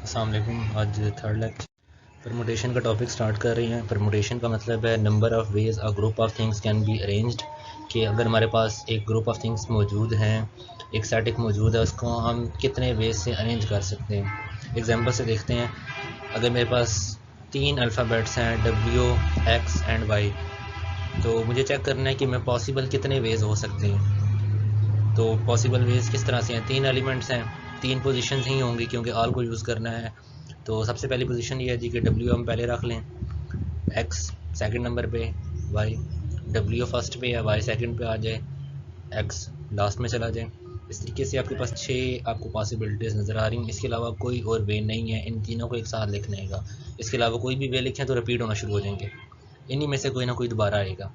अस्सलाम वालेकुम। आज थर्ड लेक्चर परमुटेशन का टॉपिक स्टार्ट कर रही हैं। परमुटेशन का मतलब है number of ways a group of things can be arranged, कि अगर हमारे पास एक ग्रुप ऑफ थिंग्स मौजूद हैं, एक सेटिक मौजूद है, उसको हम कितने वेज से अरेंज कर सकते हैं। एग्जांपल से देखते हैं। अगर मेरे पास 3 अल्फ़ाबेट्स हैं W, X एंड Y, तो मुझे चेक करना है कि मैं पॉसिबल कितने वेज हो सकते हैं। तो पॉसिबल वेज किस तरह से हैं, 3 एलिमेंट्स हैं, 3 पोजीशंस ही होंगी क्योंकि ऑल को यूज़ करना है। तो सबसे पहली पोजीशन ये है जी कि W हम पहले रख लें, X सेकंड नंबर पे, Y W फर्स्ट पे या Y सेकंड पे आ जाए, X लास्ट में चला जाए। इस तरीके से आपके पास 6 आपको पॉसिबिलिटीज़ नज़र आ रही हैं। इसके अलावा कोई और वे नहीं है इन तीनों को एक साथ लिखने का। इसके अलावा कोई भी वे लिखें तो रिपीट होना शुरू हो जाएंगे, इन्हीं में से कोई ना कोई दोबारा आएगा।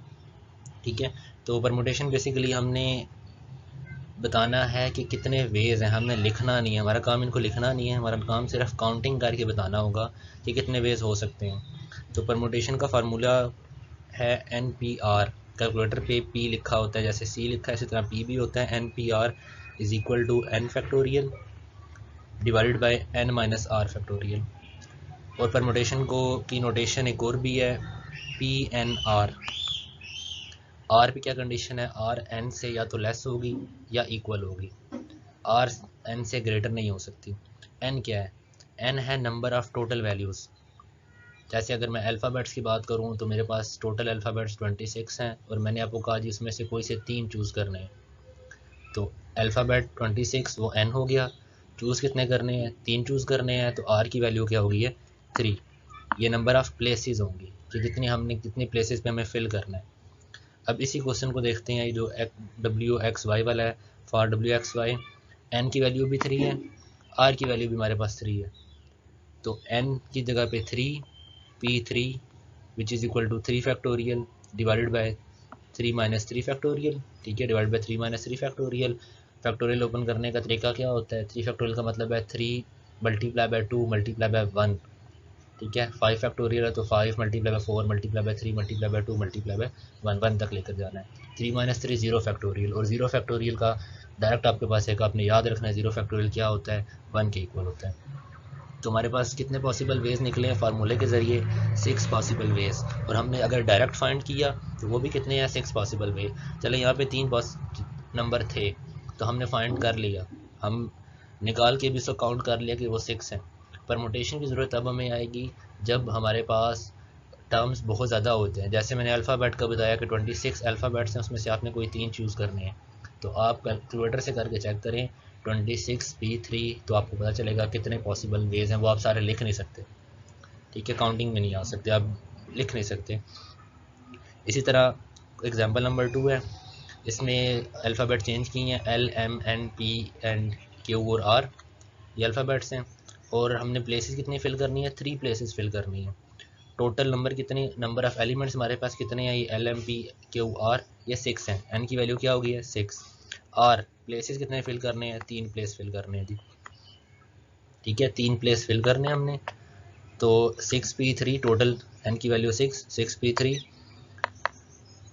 ठीक है, तो परमुटेशन बेसिकली हमने बताना है कि कितने वेज हैं, हमने लिखना नहीं है, हमारा काम इनको लिखना नहीं है, हमारा काम सिर्फ काउंटिंग करके बताना होगा कि कितने वेज हो सकते हैं। तो परमुटेशन का फार्मूला है NPR। कैलकुलेटर पे P लिखा होता है, जैसे C लिखा है इसी तरह P भी होता है। NPR is equal to N factorial divided by N minus R factorial. और परमुटेशन को की नोटेशन एक और भी है, PNR। आर पे क्या कंडीशन है, आर एन से या तो लेस होगी या इक्वल होगी, आर एन से ग्रेटर नहीं हो सकती। एन क्या है, एन है नंबर ऑफ टोटल वैल्यूज़। जैसे अगर मैं अल्फ़ाबेट्स की बात करूं तो मेरे पास टोटल अल्फ़ाबेट्स 26 हैं और मैंने आपको कहा जी इसमें से कोई से 3 चूज़ करने हैं। तो अल्फ़ाबेट 26 वो एन हो गया, चूज़ कितने करने हैं, 3 चूज़ करने हैं, तो आर की वैल्यू क्या होगी, है 3। ये नंबर ऑफ़ प्लेसेस होंगी कि कितनी प्लेसेस पे हमें फिल करना है। अब इसी क्वेश्चन को देखते हैं, ये जो W(x, y) वाला है, फॉर W(x, y) n की वैल्यू भी 3 है, r की वैल्यू भी हमारे पास 3 है। तो n की जगह पे 3, P3 which is equal to 3 factorial divided by 3 minus 3 factorial. ठीक है, divide by 3 minus 3 factorial. Factorial open करने का तरीका क्या होता है, 3 फैक्टोरियल का मतलब है 3 मल्टीप्लाई बाय 2 मल्टीप्लाई बाय 1। ठीक है, 5 फैक्टोरियल है तो 5 multiply by 4 multiply by 3 multiply by 2 multiply by 1, 1 तक लेकर जाना है। 3 माइनस 3 जीरो फैक्टोरियल, और जीरो फैक्टोरियल का डायरेक्ट आपके पास एक आपने याद रखना है, जीरो फैक्टोरियल क्या होता है, 1 के इक्वल होता है। तो हमारे पास कितने पॉसिबल वेज निकले हैं फार्मूले के ज़रिए, 6 पॉसिबल वेज। और हमने अगर डायरेक्ट फाइंड किया तो वो भी कितने हैं, 6 पॉसिबल वे। चले यहाँ पे 3 नंबर थे तो हमने फाइंड कर लिया, हम निकाल के भी उसको काउंट कर लिया कि वो 6 हैं। परमुटेशन की ज़रूरत अब हमें आएगी जब हमारे पास टर्म्स बहुत ज़्यादा होते हैं। जैसे मैंने अल्फ़ाबेट का बताया कि 26 अल्फ़ाबेट्स हैं, उसमें से आपने कोई 3 चूज़ करने हैं। तो आप कैलकुलेटर से करके चेक करें 26P3, तो आपको पता चलेगा कितने पॉसिबल वेज हैं। वो आप सारे लिख नहीं सकते, ठीक है, काउंटिंग में नहीं आ सकते, आप लिख नहीं सकते। इसी तरह एग्जांपल नंबर 2 है, इसमें अल्फ़ाबेट चेंज किए हैं, L, M, N, P and Q और R, ये अल्फ़ाबेट्स हैं। और हमने प्लेसेस कितनी फिल करनी है, 3 प्लेसेस फिल करनी है। टोटल नंबर कितने, नंबर ऑफ़ एलिमेंट्स हमारे पास कितने हैं, ये LMPQR, ये 6 हैं। एन की वैल्यू क्या होगी है 6। आर प्लेसेस कितने फिल करने हैं, 3 प्लेस फिल करने हैं जी। ठीक है, 3 प्लेस फिल करने हैं हमने। तो 6P3 टोटल, एन की value 6, 6P3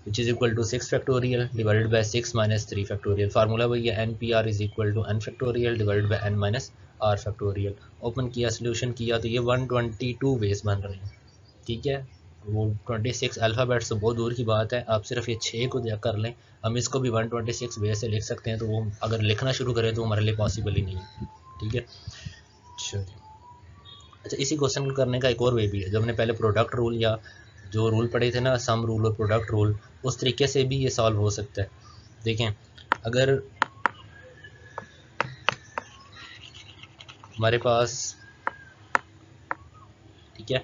which is equal to 6 factorial divided by 6 minus 3 factorial. Formula वही है, NPR is equal to N factorial divided by N minus R factorial. Open किया, सोल्यूशन किया, तो ये 122 वेज बन रहे हैं। ठीक है, वो 26 अल्फ़ाबेट्स तो बहुत दूर की बात है, आप सिर्फ ये 6 को कर लें, हम इसको भी 126 वे से लिख सकते हैं। तो वो अगर लिखना शुरू करें तो हमारे लिए पॉसिबल ही नहीं है। ठीक है, चलिए। अच्छा, इसी क्वेश्चन को करने का एक और वे भी है, जो हमने पहले प्रोडक्ट रूल या जो रूल पढ़े थे ना, सम रूल और प्रोडक्ट रूल, उस तरीके से भी ये सॉल्व हो सकता है। देखें, अगर हमारे पास, ठीक है,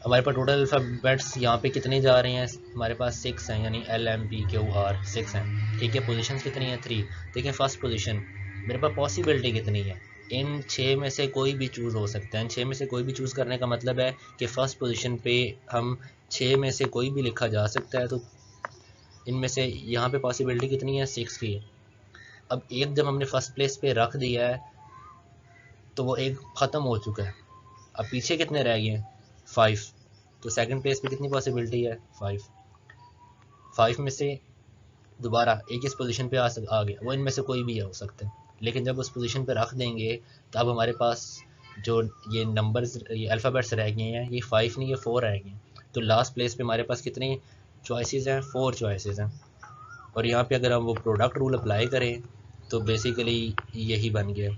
हमारे पास टोटल अल्फ़ाबेट्स यहाँ पे कितने जा रहे हैं, हमारे पास 6 हैं, यानी LMPQR 6 हैं। ठीक है, पोजीशंस कितनी हैं, 3। देखें फर्स्ट पोजीशन, मेरे पास पॉसिबिलिटी कितनी है, इन 6 में से कोई भी चूज़ हो सकता है। इन 6 में से कोई भी चूज़ करने का मतलब है कि फ़र्स्ट पोजीशन पे हम 6 में से कोई भी लिखा जा सकता है। तो इनमें से यहाँ पे पॉसिबिलिटी कितनी है, 6 की है। अब एक जब हमने फर्स्ट प्लेस पे रख दिया है तो वो एक ख़त्म हो चुका है, अब पीछे कितने रह गए हैं, 5। तो सेकंड प्लेस पे कितनी पॉसिबिलिटी है, 5। 5 में से दोबारा एक इस पोजीशन पे आ गया, वो इनमें से कोई भी हो सकता है। लेकिन जब उस पोजीशन पे रख देंगे तो अब हमारे पास जो ये नंबर्स, ये अल्फ़ाबेट्स रह गए हैं, ये 5 नहीं, ये 4 रह गए हैं। तो लास्ट प्लेस पे हमारे पास कितनी चॉइसेस हैं? 4 चॉइसेस हैं। और यहाँ पे अगर हम वो प्रोडक्ट रूल अप्लाई करें तो बेसिकली यही बन गया।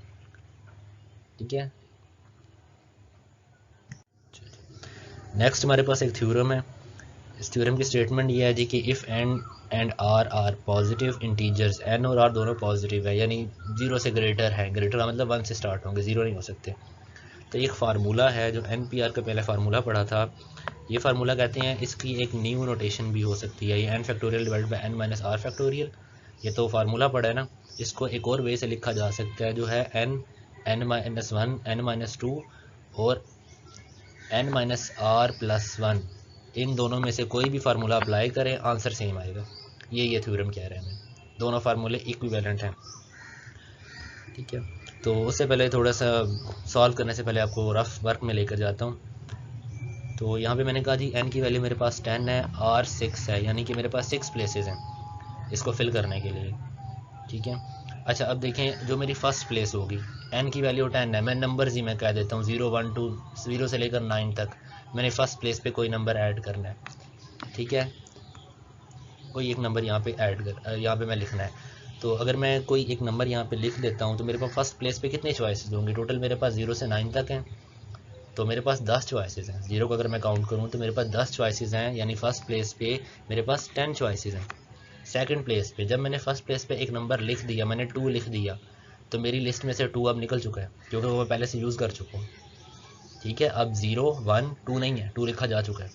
ठीक है, नेक्स्ट हमारे पास एक थ्योरम है। इस थ्योरम की स्टेटमेंट ये है जी कि if and R positive integers, N और आर दोनों पॉजिटिव है, यानी 0 से ग्रेटर है, ग्रेटर का मतलब 1 से स्टार्ट होंगे, 0 नहीं हो सकते। तो एक फार्मूला है जो NPR का पहले फार्मूला पढ़ा था, ये फार्मूला कहते हैं, इसकी एक न्यू नोटेशन भी हो सकती है, ये n factorial divide by n minus R factorial. ये तो फार्मूला पढ़ा है ना, इसको एक और वे से लिखा जा सकता है जो है n माइनस 1 n माइनस 2 और n माइनस आर प्लस 1। इन दोनों में से कोई भी फार्मूला अप्लाई करें, आंसर सेम आएगा। ये थ्योरम कह रहे हैं, दोनों फार्मूले इक्विवेलेंट हैं। ठीक है, तो उससे पहले थोड़ा सा सॉल्व करने से पहले आपको रफ वर्क में लेकर जाता हूँ। तो यहाँ पे मैंने कहा जी n की वैल्यू मेरे पास 10 है, r 6 है, यानी कि मेरे पास 6 प्लेसेस हैं इसको फिल करने के लिए। ठीक है, अच्छा अब देखें जो मेरी फर्स्ट प्लेस होगी, n की वैल्यू 10 है, मैं नंबर्स ही मैं कह देता हूँ 0 1 2 0 से लेकर 9 तक। मैंने फर्स्ट प्लेस पे कोई नंबर ऐड करना है। ठीक है, कोई एक नंबर यहाँ पे ऐड कर, यहाँ पे मैं लिखना है। तो अगर मैं कोई एक नंबर यहाँ पे लिख देता हूँ तो मेरे पास फर्स्ट प्लेस पे कितने चॉइसेस होंगे? टोटल मेरे पास 0 से 9 तक हैं, तो मेरे पास 10 चॉइसेस हैं। 0 को अगर मैं काउंट करूँ तो मेरे पास 10 चॉइसेस हैं, यानी फर्स्ट प्लेस पे मेरे पास 10 चॉइसेस हैं। सेकंड प्लेस पे जब मैंने फर्स्ट प्लेस पे एक नंबर लिख दिया, मैंने 2 लिख दिया, तो मेरी लिस्ट में से 2 अब निकल चुका है क्योंकि वो मैं पहले से यूज़ कर चुका हूँ। ठीक है, अब 0 1 2 नहीं है, 2 लिखा जा चुका है।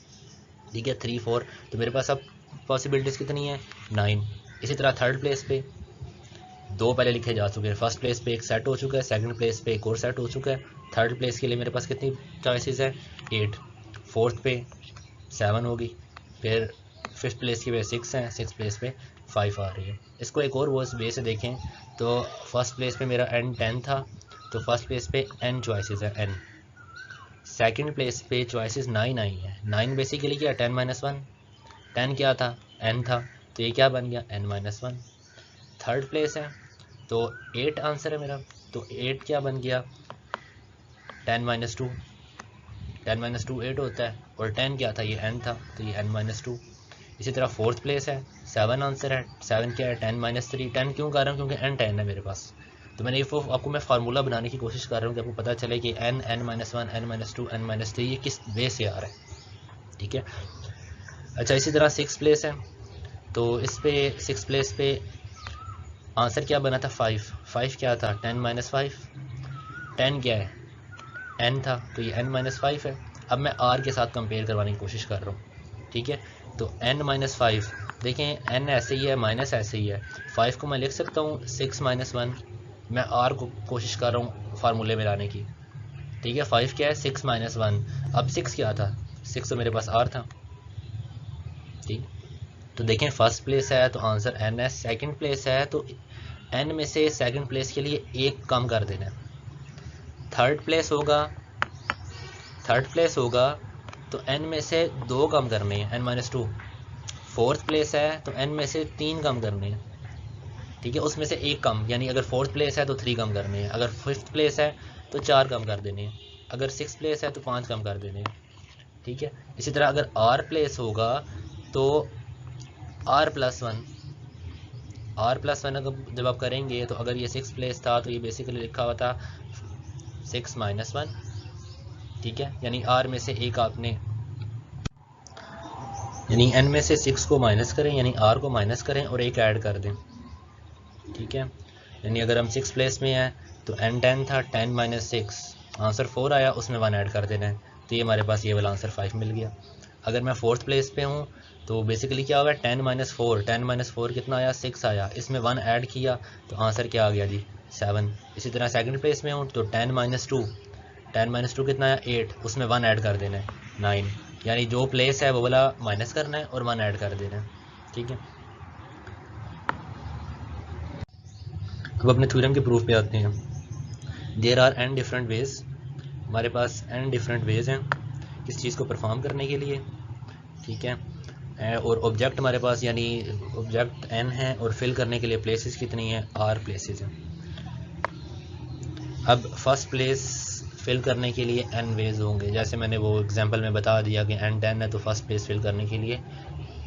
ठीक है, 3 4, तो मेरे पास अब पॉसिबिलिटीज़ कितनी है? 9। इसी तरह थर्ड प्लेस पे 2 पहले लिखे जा चुके हैं, फर्स्ट प्लेस पे एक सेट हो चुका है, सेकंड प्लेस पे एक और सेट हो चुका है, थर्ड प्लेस के लिए मेरे पास कितनी चॉइसेस हैं? 8। फोर्थ पे 7 होगी, फिर फिफ्थ प्लेस के पे 6 हैं, सिक्स प्लेस पे 5 आ रही है। इसको एक और वो वे से देखें तो फर्स्ट प्लेस पे मेरा n 10 था, तो फर्स्ट प्लेस पे n चॉइसेस है n। सेकंड प्लेस पे चॉइसेस 9 आई है, 9 बेसिकली क्या? 10 माइनस 1, 10 क्या था? n था, तो ये क्या बन गया? n minus 1। थर्ड प्लेस है तो 8 आंसर है मेरा, तो 8 क्या बन गया? 10 माइनस 2, 10 माइनस 2 8 होता है, और 10 क्या था? ये n था, तो ये n माइनस 2। इसी तरह फोर्थ प्लेस है, 7 आंसर है, 7 क्या है? 10 माइनस 3। 10 क्यों कर रहा हूँ? क्योंकि n 10 है मेरे पास। तो मैंने ये आपको मैं फार्मूला बनाने की कोशिश कर रहा हूँ कि आपको पता चले कि n n minus 1 n minus 2 n minus 3 ये किस वे से आ रहा है। ठीक है, अच्छा इसी तरह 6 प्लेस है, तो इस पे 6 प्लेस पे आंसर क्या बना था? 5। 5 क्या था? 10 माइनस 5। 10 क्या है? n था, तो ये n माइनस 5 है। अब मैं r के साथ कंपेयर करवाने की कोशिश कर रहा हूँ। ठीक है, तो n माइनस 5, देखें n ऐसे ही है, माइनस ऐसे ही है, 5 को मैं लिख सकता हूँ 6 माइनस 1। मैं r को कोशिश कर रहा हूँ फार्मूले में लाने की। ठीक है, 5 क्या है? 6 माइनस 1। अब 6 क्या था? 6 तो मेरे पास r था। ठीक, तो देखें फर्स्ट प्लेस है तो आंसर n है, सेकंड प्लेस है तो n में से सेकंड प्लेस के लिए एक कम कर देना है। थर्ड प्लेस होगा तो n में से 2 कम करने हैं, n माइनस 2। फोर्थ प्लेस है तो n में से 3 कम करने हैं। ठीक है, उसमें से एक कम, यानी अगर फोर्थ प्लेस है तो 3 कम करने हैं, अगर फिफ्थ प्लेस है तो 4 कम कर देने हैं, अगर सिक्स प्लेस है तो 5 कम कर देने हैं। ठीक है, इसी तरह अगर r प्लेस होगा तो r प्लस 1, जब आप करेंगे तो अगर ये 6 प्लेस था तो ये बेसिकली लिखा हुआ था 6 माइनस 1। ठीक है, यानी r में से एक आपने, यानी n में से 6 को माइनस करें, यानी r को माइनस करें और एक ऐड कर दें। ठीक है, यानी अगर हम 6 प्लेस में हैं तो n 10 था, 10 माइनस 6 आंसर 4 आया, उसमें 1 ऐड कर देना है, तो ये हमारे पास ये वाला आंसर 5 मिल गया। अगर मैं फोर्थ प्लेस पे हूँ तो बेसिकली क्या होगा? 10 माइनस 4, 10 माइनस 4 कितना आया? 6 आया, इसमें 1 ऐड किया तो आंसर क्या आ गया जी? 7। इसी तरह सेकंड प्लेस में हूँ तो 10 माइनस 2, 10 माइनस 2 कितना आया? 8, उसमें 1 ऐड कर देना है, 9। यानी जो प्लेस है वो वाला माइनस करना है और 1 ऐड कर देना है। ठीक है, अब अपने थ्योरम के प्रूफ पे आते हैं। There are n different ways, हमारे पास n डिफरेंट वेज हैं किस चीज़ को परफॉर्म करने के लिए। ठीक है, और ऑब्जेक्ट हमारे पास, यानी ऑब्जेक्ट n है और फिल करने के लिए प्लेसेस कितनी हैं? r प्लेसेस हैं। अब फर्स्ट प्लेस फिल करने के लिए n वेज होंगे। जैसे मैंने वो एग्जांपल में बता दिया कि n 10 है तो फर्स्ट प्लेस फिल करने के लिए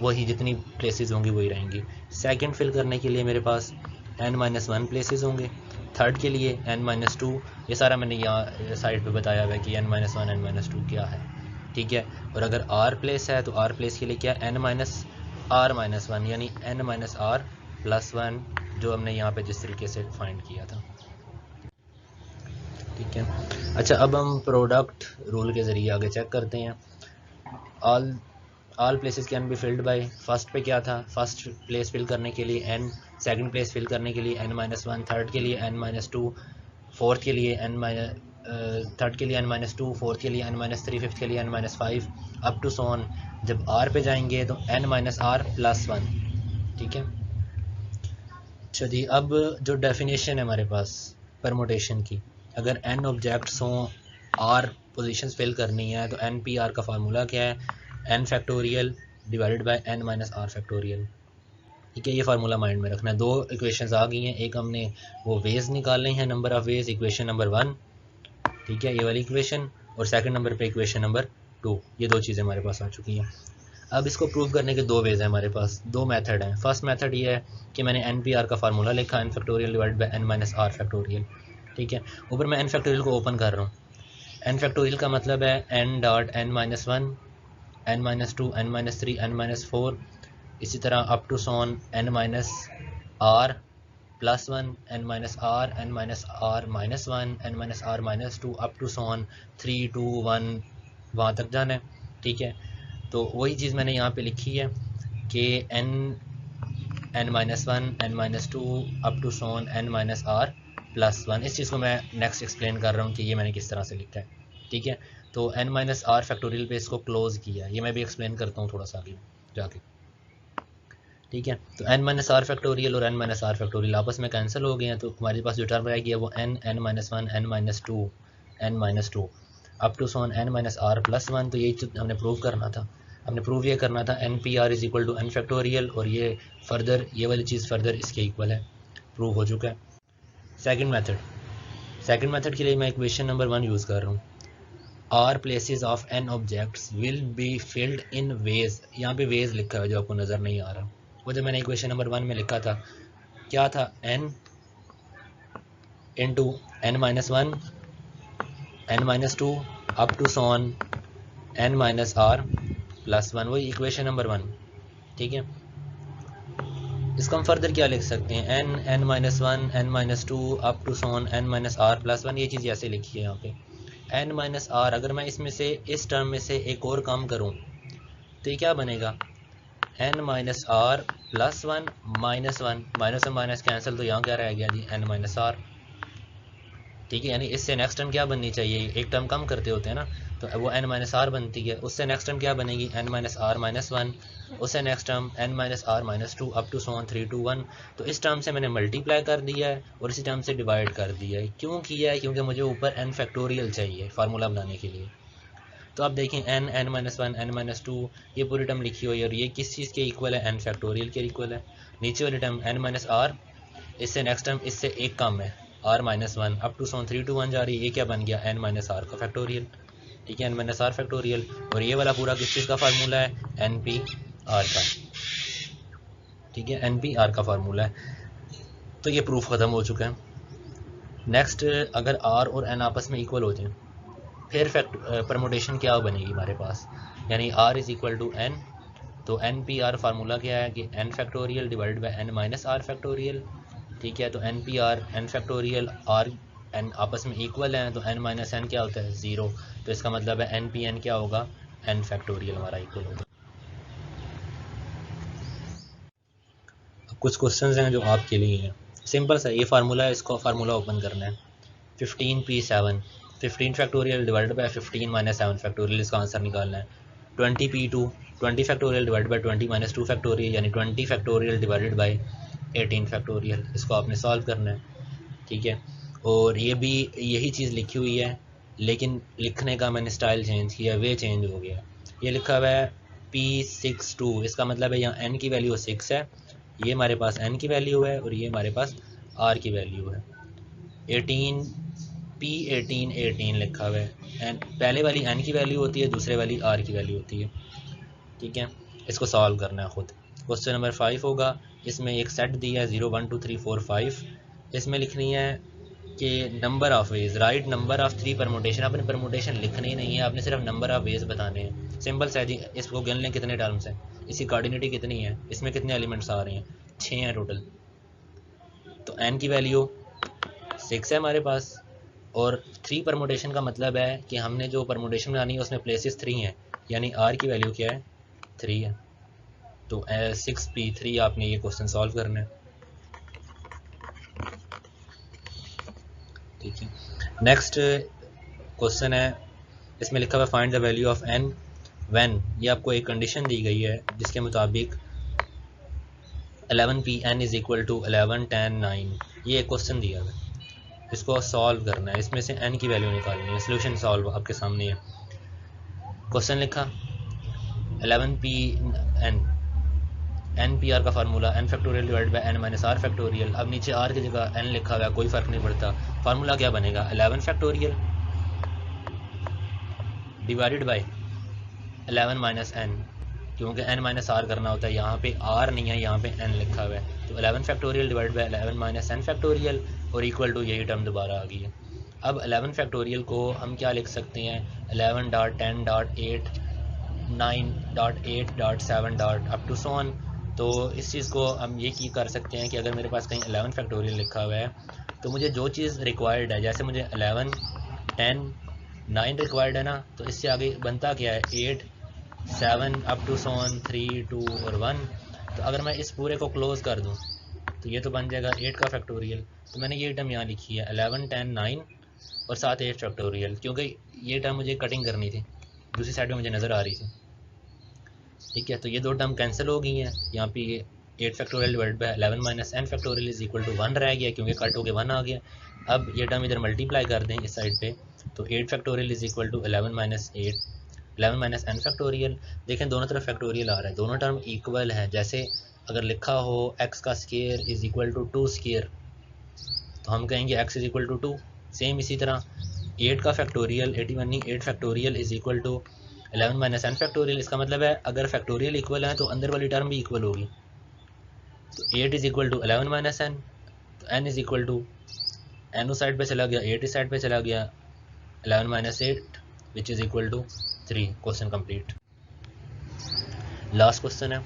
वही जितनी प्लेसेस होंगी वही रहेंगी। सेकंड फिल करने के लिए मेरे पास n-1 प्लेसेस होंगे। थर्ड के लिए n-2, ये सारा मैंने यहाँ साइड पे बताया हुआ है कि n-1 n-2 क्या है, ठीक है। और अगर r प्लेस है तो r प्लेस के लिए क्या n-r-1 यानी n-r+1 जो हमने यहाँ पे जिस तरीके से फाइंड किया था, ठीक है। अच्छा, अब हम प्रोडक्ट रूल के ज़रिए आगे चेक करते हैं। All places can be filled by, first पे क्या था, फर्स्ट प्लेस फिल करने के लिए n, सेकंड प्लेस फिल करने के लिए n-1, थर्ड के लिए n-2, फोर्थ के लिए थर्ड के लिए n-2, फोर्थ के लिए n-3, फिफ्थ के लिए n-5 up to so on. जब r पे जाएंगे तो n-r+1, ठीक है। अच्छा जी, अब जो डेफिनेशन है हमारे पास परमुटेशन की, अगर n ऑब्जेक्ट्स हों, r पोजीशंस फिल करनी है तो npr का फार्मूला क्या है, n factorial divided by n-r factorial, ठीक है। ये फार्मूला माइंड में रखना है। दो इक्वेशंस आ गई हैं, एक हमने वो वेज निकालने हैं, number of ways, equation number 1, ठीक है, ये वाली इक्वेशन, और सेकंड नंबर पे इक्वेशन नंबर 2, ये दो चीज़ें हमारे पास आ चुकी हैं। अब इसको प्रूव करने के दो वेज हैं हमारे पास, दो मेथड हैं। फर्स्ट मेथड ये है कि मैंने npr का फार्मूला लिखा, n factorial divided by n-r factorial, ठीक है। ऊपर मैं n फैक्टोरियल को ओपन कर रहा हूँ। n फैक्टोरियल का मतलब है n.n-1, n-2, n-3, n-4, इसी तरह up to so on n-r+1, n-r, n-r-1, n-r-2 up to so on 3, 2, 1 वहाँ तक जाना है, ठीक है। तो वही चीज़ मैंने यहाँ पे लिखी है कि n-1, n-2 up to so on n-r+1। इस चीज़ को मैं नेक्स्ट एक्सप्लेन कर रहा हूँ कि ये मैंने किस तरह से लिखा है, ठीक है। तो n-r फैक्टोरियल पे इसको क्लोज किया, ये मैं भी एक्सप्लेन करता हूँ थोड़ा सा आगे जाके, ठीक है। तो n-r फैक्टोरियल और n-r फैक्टोरियल आपस में कैंसिल हो गए हैं, तो हमारे पास जो टर्म रह गया वो n-1, n-2 up to so on n-r+1। तो यही हमने प्रूव करना था, हमने प्रूव ये करना था npr is equal to n factorial, और ये फर्दर ये वाली चीज़ फर्दर इसके इक्वल है, प्रूव हो चुका है। सेकंड मेथड के लिए मैं इक्वेशन नंबर 1 यूज़ कर रहा हूँ। R places of n objects will be filled in ways, यहाँ पे वेज लिखा है जो आपको नज़र नहीं आ रहा, वो जो मैंने इक्वेशन नंबर 1 में लिखा था क्या था, n into n-1, n-2 up to so on n-r+1, वही इक्वेशन नंबर 1, ठीक है। इसको हम फर्दर क्या लिख सकते हैं, n-1, n-2 up to so on n-r+1, ये चीज़ ऐसे लिखी है यहाँ पे n-r। अगर मैं इसमें से इस टर्म में से एक और काम करूँ तो ये क्या बनेगा, n-r+1 -1 माइनस कैंसिल, तो यहाँ क्या रह गया जी n-r, ठीक है। यानी इससे नेक्स्ट टर्म क्या बननी चाहिए, एक टर्म कम करते होते हैं ना, तो वो n-r बनती है। उससे नेक्स्ट टर्म क्या बनेगी, n-r-1, उससे next term n-r-2 up to so on 3, 2, 1। तो इस टर्म से मैंने मल्टीप्लाई कर दिया है और इसी टर्म से डिवाइड कर दिया है। क्यों किया है, क्योंकि मुझे ऊपर n फैक्टोरियल चाहिए फार्मूला बनाने के लिए। तो आप देखें n, n-1, n-2 ये पूरी टर्म लिखी हुई है और ये किस चीज़ के इक्वल है, n फैक्टोरियल के इक्वल है। नीचे वाली टर्म n-r, इससे नेक्स्ट टर्म इससे एक कम है r-1 अप टू सॉन 3, 2, 1 जा रही है, ये क्या बन गया n-r का फैक्टोरियल, ठीक है, n-r फैक्टोरियल। और ये वाला पूरा किस चीज़ का फार्मूला है, npr का, ठीक है, npr का फार्मूला है। तो ये प्रूफ ख़त्म हो चुका है। नेक्स्ट, अगर r और n आपस में इक्वल हो जाए फिर परमुटेशन क्या बनेगी हमारे पास, यानी r is equal to n, तो npr फार्मूला क्या है कि n factorial divided by n-r factorial, ठीक है। तो npr n factorial r n आपस में इक्वल हैं, तो n-n क्या होता है 0, तो इसका मतलब है npn क्या होगा, n फैक्टोरियल हमारा इक्वल होगा। कुछ क्वेश्चंस हैं जो आपके लिए हैं, सिंपल सा ये फार्मूला है, इसको फार्मूला ओपन करना है। 15p7 15 factorial divided bye 15 - 7 factorial, इसका आंसर निकालना है। 20p2 20 factorial divided bye 20 - 2 factorial, यानी 20 फैक्टोरियल डिवाइडेड बाय 18 फैक्टोरियल, इसको आपने सॉल्व करना है, ठीक है। और ये भी यही चीज़ लिखी हुई है, लेकिन लिखने का मैंने स्टाइल चेंज किया, वे चेंज हो गया। ये लिखा हुआ है p62, इसका मतलब है यहाँ n की वैल्यू 6 है, ये हमारे पास n की वैल्यू है और ये हमारे पास r की वैल्यू है। 18 P18 लिखा हुआ है, एन पहले वाली n की वैल्यू होती है, दूसरे वाली r की वैल्यू होती है। ठीक है, इसको सॉल्व करना है खुद। क्वेश्चन नंबर 5 होगा, इसमें एक सेट दिया है 0 1 2 3 4 5। इसमें लिखनी है कि number of ways, right number of 3 permutation. आपने परमुटेशन लिखनी ही नहीं है, आपने सिर्फ नंबर ऑफ वेज बताने हैं। सिंपल सा जी, इसको गिन लें कितने टर्म्स हैं, इसकी कोऑर्डिनेटी कितनी है, इसमें कितने एलिमेंट्स आ रहे हैं, 6 हैं टोटल। तो n की वैल्यू 6 है हमारे पास, और 3 परमुटेशन का मतलब है कि हमने जो परमुटेशन बनानी है उसमें प्लेसेस 3 हैं, यानी r की वैल्यू क्या है, 3 है। तो 6p3 आपने ये क्वेश्चन सॉल्व करना है। ठीक है, नेक्स्ट क्वेश्चन है, इसमें लिखा हुआ find the value of n when. ये आपको एक कंडीशन दी गई है जिसके मुताबिक 11p(n) इज इक्वल टू 11 10 9। ये एक क्वेश्चन दिया है, इसको सॉल्व करना है, इसमें से n की वैल्यू निकालनी है। सोल्यूशन सॉल्व आपके सामने है। क्वेश्चन लिखा 11p(n), NPR का formula n factorial divide by n minus r factorial. अब नीचे r की जगह n लिखा हुआ है, कोई फ़र्क नहीं पड़ता। फार्मूला क्या बनेगा, 11 factorial divided by 11 minus n, क्योंकि n माइनस r करना होता है, यहाँ पे r नहीं है, यहाँ पे n लिखा हुआ है। तो 11 factorial divide by 11 minus n factorial और इक्वल टू यही टर्म दोबारा आ गई है। अब 11 फैक्टोरियल को हम क्या लिख सकते हैं, 11.10.8 9.8.7 अप टू सो ऑन। तो इस चीज़ को हम ये की कर सकते हैं कि अगर मेरे पास कहीं 11 फैक्टोरियल लिखा हुआ है तो मुझे जो चीज़ रिक्वायर्ड है, जैसे मुझे 11 10 9 रिक्वायर्ड है ना, तो इससे आगे बनता क्या है 8 7 अप टू सो ऑन 3 2 और 1। तो अगर मैं इस पूरे को क्लोज कर दूं तो ये तो बन जाएगा 8 का फैक्टोरियल। तो मैंने ये टर्म यहाँ लिखी है 11 10 9 और साथ 8 फैक्टोरियल, क्योंकि ये टर्म मुझे कटिंग करनी थी, दूसरी साइड में मुझे नज़र आ रही थी। ठीक है, तो ये दो टर्म कैंसिल हो गई हैं। यहाँ पे 8 factorial divide by 11 minus n factorial is equal to 1 रह गया, क्योंकि कट होकर 1 आ गया। अब ये टर्म इधर मल्टीप्लाई कर दें इस साइड पे, तो 8 factorial is equal to 11 minus n factorial. देखें दोनों तरफ फैक्टोरियल आ रहा है, दोनों टर्म इक्वल है। जैसे अगर लिखा हो x का square is equal to 2 square, तो हम कहेंगे x is equal to 2। Same इसी तरह 8 का factorial 81 8 factorial is equal to 11 minus n factorial. इसका मतलब है अगर फैक्टोरियल इक्वल है तो अंदर वाली टर्म भी इक्वल होगी। तो 8 is equal to 11 minus n, तो n is equal to n उस साइड पे चला गया, 8 इस साइड पे चला गया, 11 minus 8 which is equal to 3। Question complete. Last question है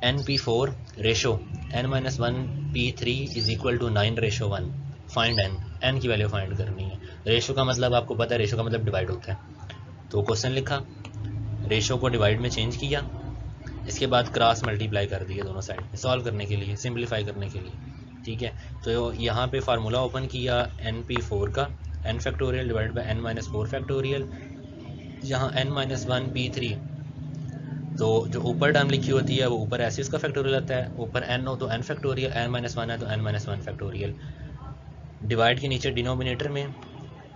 np4 ratio n minus 1p3 is equal to 9 ratio 1। Find n की वैल्यू फाइंड करनी है। रेशो का मतलब आपको पता है, रेशो का मतलब डिवाइड होता है। तो क्वेश्चन लिखा, रेशो को डिवाइड में चेंज किया, इसके बाद क्रॉस मल्टीप्लाई कर दिया दोनों साइड में, सॉल्व करने के लिए, सिंप्लीफाई करने के लिए। ठीक है, तो यहाँ पे फार्मूला ओपन किया np4 का, n factorial divide by n minus 4 factorial. यहाँ n माइनस 1p3, तो जो ऊपर टर्म लिखी होती है वो ऊपर ऐसे इसका फैक्टोरियल आता है, ऊपर n हो तो n फैक्टोरियल, n माइनस 1 है तो n माइनस 1 फैक्टोरियल। डिवाइड के नीचे डिनोमिनेटर में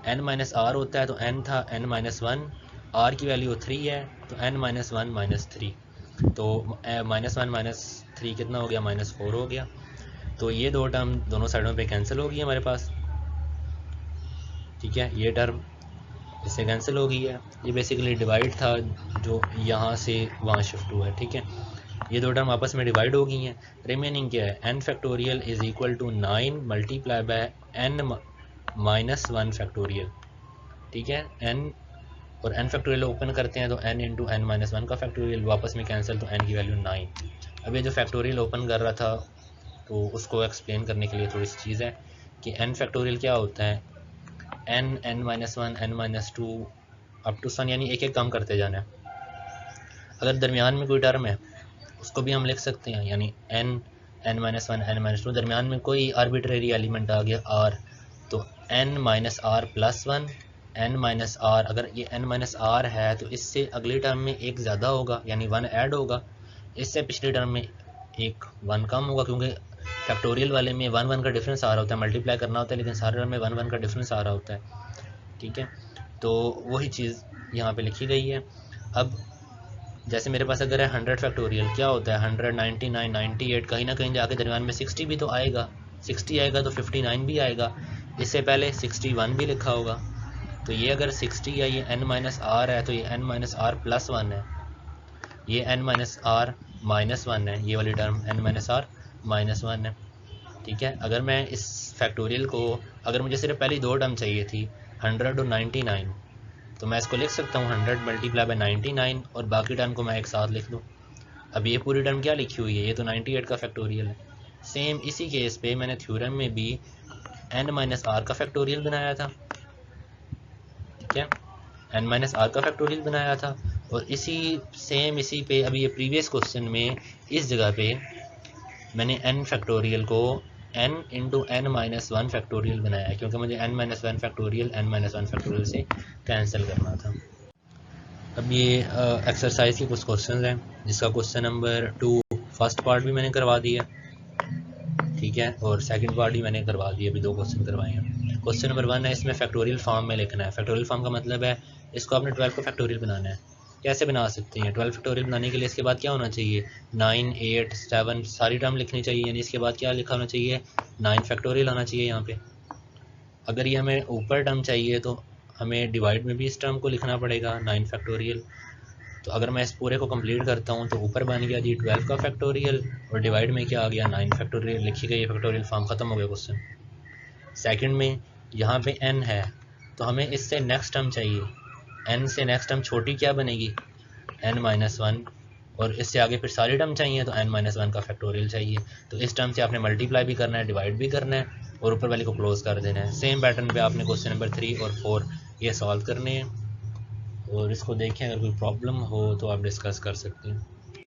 n माइनस r होता है, तो n था n माइनस 1, r की वैल्यू 3 है तो n माइनस 1 माइनस 3, तो माइनस 1 माइनस 3 कितना हो गया, माइनस 4 हो गया। तो ये दो टर्म दोनों साइडों पे कैंसिल हो गई है हमारे पास। ठीक है, ये टर्म इससे कैंसिल हो गई है। ये बेसिकली डिवाइड था जो यहाँ से वहाँ शिफ्ट हुआ है। ठीक है, ये दो टर्म आपस में डिवाइड हो गई हैं। रिमेनिंग क्या है, n factorial is equal to 9 multiply by n minus 1 factorial. ठीक है, n और n फैक्टोरियल ओपन करते हैं तो n इंटू n माइनस 1 का फैक्टोरियल, वापस में कैंसिल, तो n की वैल्यू 9। अब ये जो फैक्टोरियल ओपन कर रहा था तो उसको एक्सप्लेन करने के लिए थोड़ी सी चीज़ है कि n फैक्टोरियल क्या होता है, n minus 1 n minus 2 up to सन, यानी एक एक काम करते जाना है। अगर दरमियान में कोई टर्म है उसको भी हम लिख सकते हैं, यानी n माइनस 1 n माइनस 2, दरमियान में कोई आर्बिट्रेरी एलिमेंट आ गया r, तो n minus r plus 1 n minus r। अगर ये n माइनस r है तो इससे अगली टर्म में एक ज़्यादा होगा, यानी 1 ऐड होगा, इससे पिछली टर्म में एक 1 कम होगा, क्योंकि फैक्टोरियल वाले में 1 1 का डिफरेंस आ रहा होता है, मल्टीप्लाई करना होता है, लेकिन सारे टर्म में 1 1 का डिफरेंस आ रहा होता है। ठीक है, तो वही चीज़ यहाँ पे लिखी गई है। अब जैसे मेरे पास अगर है 100 फैक्टोरियल, क्या होता है 100 99 98, कहीं ना कहीं जाके दरमियान में 60 भी तो आएगा, 60 आएगा तो 59 भी आएगा। इससे पहले 61 भी लिखा होगा। तो ये अगर 60 या ये n माइनस आर है तो ये n माइनस आर प्लस 1 है, ये n माइनस आर माइनस 1 है, ये वाली term n minus R minus 1 है। ठीक है, अगर मैं इस फैक्टोरियल को, अगर मुझे सिर्फ पहली दो टर्म चाहिए थी 100 और 99, तो मैं इसको लिख सकता हूँ 100 मल्टीप्लाई बाई 99 और बाकी टर्म को मैं एक साथ लिख दूँ। अब ये पूरी टर्म क्या लिखी हुई है, ये तो 98 का फैक्टोरियल है। सेम इसी केस पे मैंने थ्योरम में भी n माइनस आर का फैक्टोरियल बनाया था। ठीक है, n माइनस आर का फैक्टोरियल बनाया था, और इसी पे अभी ये प्रीवियस क्वेश्चन में इस जगह पे मैंने n फैक्टोरियल को n into n minus one factorial बनाया है, क्योंकि मुझे n minus one factorial n minus one factorial से कैंसिल करना था। अब ये एक्सरसाइज के कुछ क्वेश्चन हैं, जिसका क्वेश्चन नंबर 2 फर्स्ट पार्ट भी मैंने करवा दिया, ठीक है, और सेकंड पार्ट भी मैंने करवा दिया, अभी 2 क्वेश्चन करवाए हैं। क्वेश्चन नंबर 1 है, इसमें फैक्टोरियल फॉर्म में लिखना है। फैक्टोरियल फॉर्म का मतलब है इसको आपने 12 को फैक्टोरियल बनाना है। कैसे बना सकते हैं 12 फैक्टोरियल बनाने के लिए? इसके बाद क्या होना चाहिए, 9 8 7 सारी टर्म लिखनी चाहिए, यानी इसके बाद क्या लिखा होना चाहिए, 9 फैक्टोरियल आना चाहिए यहाँ पे। अगर ये हमें ऊपर टर्म चाहिए तो हमें डिवाइड में भी इस टर्म को लिखना पड़ेगा 9 फैक्टोरियल। तो अगर मैं इस पूरे को कंप्लीट करता हूँ तो ऊपर बन गया जी 12 का फैक्टोरियल, और डिवाइड में क्या आ गया 9 फैक्टोरियल, लिखी गई फैक्टोरियल फॉर्म ख़त्म हो गया क्वेश्चन। सेकंड में यहाँ पे n है, तो हमें इससे नेक्स्ट टर्म चाहिए, n से नेक्स्ट टर्म छोटी क्या बनेगी, n माइनस वन, और इससे आगे फिर सारी टर्म चाहिए तो n माइनस वन का फैक्टोरियल चाहिए। तो इस टर्म से आपने मल्टीप्लाई भी करना है, डिवाइड भी करना है, और ऊपर वाले को क्लोज कर देना है। सेम पैटर्न पे आपने क्वेश्चन नंबर 3 और 4 ये सॉल्व करने हैं, और इसको देखें, अगर कोई प्रॉब्लम हो तो आप डिस्कस कर सकते हैं।